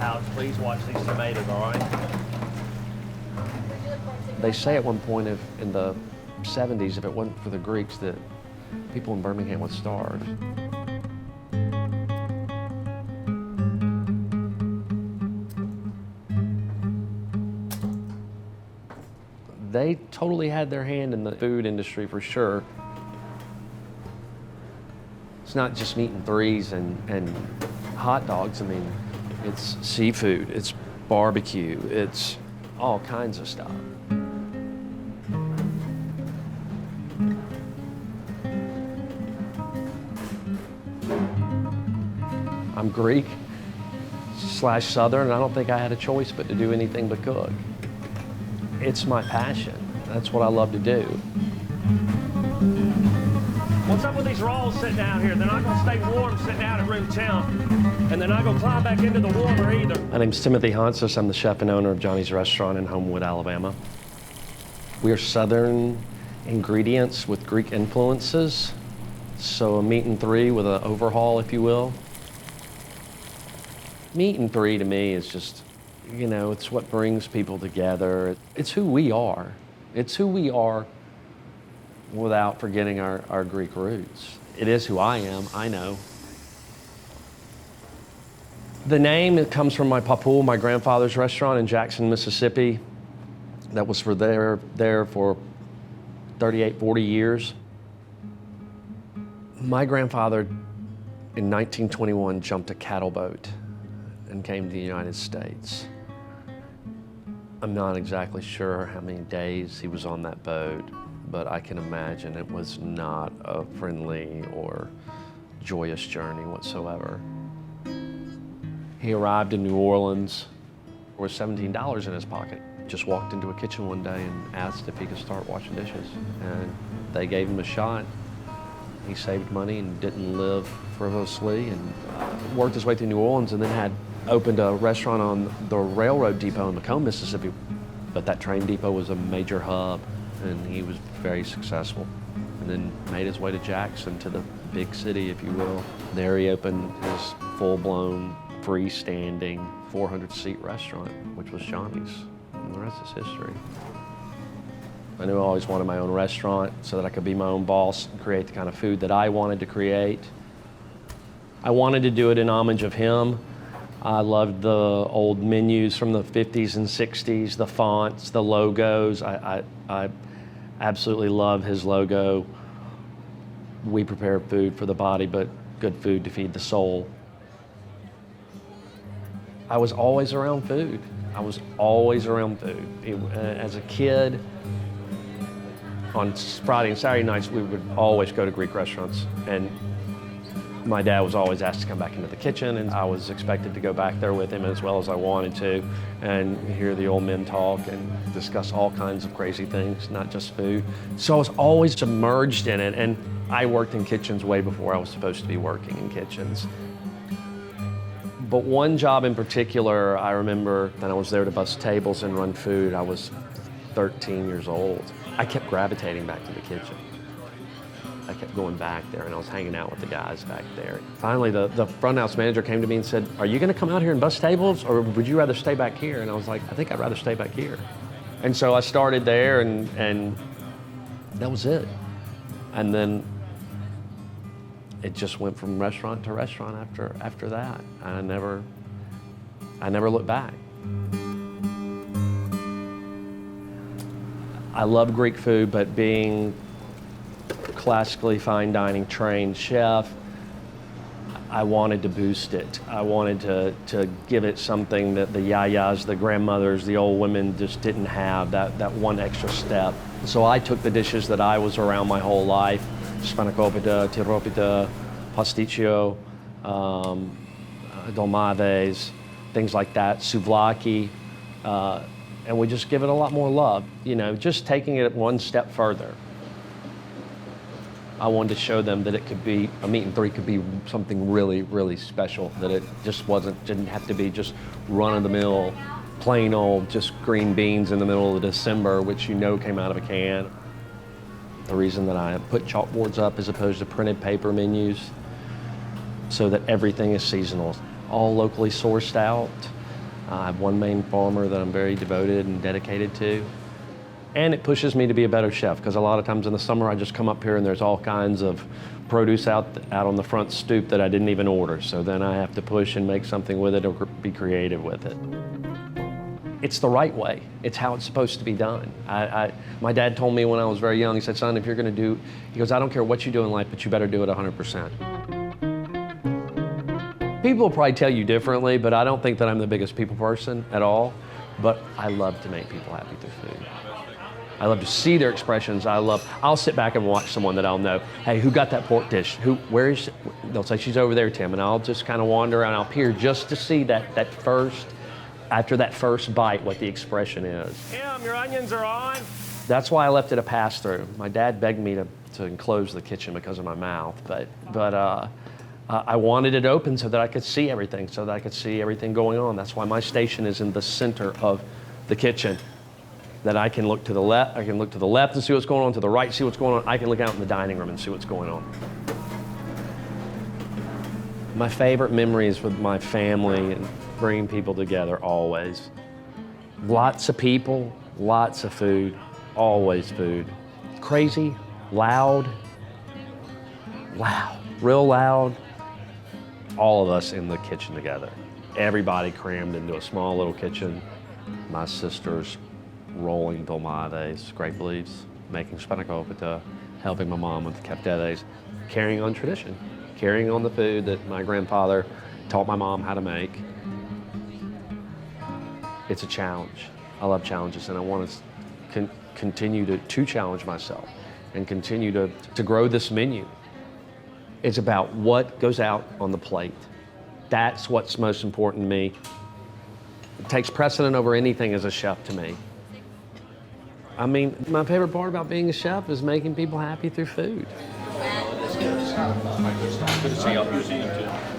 pouch. Please watch these tomatoes, all right? They say at one point in the 70s, if it wasn't for the Greeks, that people in Birmingham would starve. They totally had their hand in the food industry for sure. It's not just meat and threes and hot dogs. I mean, it's seafood, it's barbecue, it's all kinds of stuff. I'm Greek / Southern, and I don't think I had a choice but to do anything but cook. It's my passion. That's what I love to do. What's up with these rolls sitting out here? They're not gonna stay warm sitting out at room temp, and they're not gonna climb back into the warmer either. My name's Tim Hontzas. I'm the chef and owner of Johnny's Restaurant in Homewood, Alabama. We are Southern ingredients with Greek influences. So a meat and three with an overhaul, if you will. Meat and three to me is just, you know, it's what brings people together. It's who we are. It's who we are without forgetting our Greek roots. It is who I am, I know. The name, it comes from my papu, my grandfather's restaurant in Jackson, Mississippi. That was there for 38, 40 years. My grandfather in 1921 jumped a cattle boat and came to the United States. I'm not exactly sure how many days he was on that boat, but I can imagine it was not a friendly or joyous journey whatsoever. He arrived in New Orleans with $17 in his pocket. Just walked into a kitchen one day and asked if he could start washing dishes. And they gave him a shot. He saved money and didn't live frivolously, and worked his way through New Orleans, and then had opened a restaurant on the railroad depot in Macomb, Mississippi. But that train depot was a major hub, and he was very successful. And then made his way to Jackson, to the big city, if you will. There he opened his full-blown, freestanding, 400-seat restaurant, which was Johnny's. And the rest is history. I knew I always wanted my own restaurant so that I could be my own boss and create the kind of food that I wanted to create. I wanted to do it in homage of him. I loved the old menus from the 50s and 60s, the fonts, the logos. I absolutely love his logo. We prepare food for the body, but good food to feed the soul. I was always around food. I was always around food. As a kid, on Friday and Saturday nights, we would always go to Greek restaurants, and my dad was always asked to come back into the kitchen, and I was expected to go back there with him as well as I wanted to, and hear the old men talk and discuss all kinds of crazy things, not just food. So I was always submerged in it, and I worked in kitchens way before I was supposed to be working in kitchens. But one job in particular, I remember that I was there to bus tables and run food. I was 13 years old. I kept gravitating back to the kitchen. I kept going back there, and I was hanging out with the guys back there. Finally, the front house manager came to me and said, "Are you gonna come out here and bus tables, or would you rather stay back here?" And I was like, "I think I'd rather stay back here." And so I started there, and that was it. And then it just went from restaurant to restaurant after that. I never looked back. I love Greek food, but being classically fine dining trained chef, I wanted to boost it. I wanted to give it something that the yayas, the grandmothers, the old women just didn't have, that one extra step. So I took the dishes that I was around my whole life, spanakopita, tiropita, pasticcio, dolmades, things like that, souvlaki, and we just give it a lot more love, you know, just taking it one step further. I wanted to show them that it could be, a meat and three could be something really, really special, that it just didn't have to be just run-of-the-mill, plain old, just green beans in the middle of December, which you know came out of a can. The reason that I put chalkboards up as opposed to printed paper menus, so that everything is seasonal, all locally sourced out. I have one main farmer that I'm very devoted and dedicated to. And it pushes me to be a better chef, because a lot of times in the summer I just come up here and there's all kinds of produce out on the front stoop that I didn't even order. So then I have to push and make something with it or be creative with it. It's the right way. It's how it's supposed to be done. My dad told me when I was very young, he said, son, if you're gonna do, he goes, I don't care what you do in life, but you better do it 100%. People will probably tell you differently, but I don't think that I'm the biggest people person at all. But I love to make people happy through food. I love to see their expressions. I'll sit back and watch someone that I'll know, hey, who got that pork dish? Where is she? They'll say, she's over there, Tim. And I'll just kind of wander around, I'll peer just to see after that first bite, what the expression is. Tim, your onions are on. That's why I left it a pass-through. My dad begged me to enclose the kitchen because of my mouth, but I wanted it open so that I could see everything, going on. That's why my station is in the center of the kitchen. That I can look to the left, and see what's going on, to the right, see what's going on. I can look out in the dining room and see what's going on. My favorite memories with my family and bringing people together, always. Lots of people, lots of food, always food. Crazy, loud, real loud. All of us in the kitchen together. Everybody crammed into a small little kitchen. My sisters rolling dolmades, grape leaves, making spanakopita, helping my mom with keftedes, carrying on tradition, carrying on the food that my grandfather taught my mom how to make. It's a challenge. I love challenges, and I want to continue to challenge myself and continue to grow this menu. It's about what goes out on the plate. That's what's most important to me. It takes precedent over anything as a chef to me. I mean, my favorite part about being a chef is making people happy through food. Good to see you.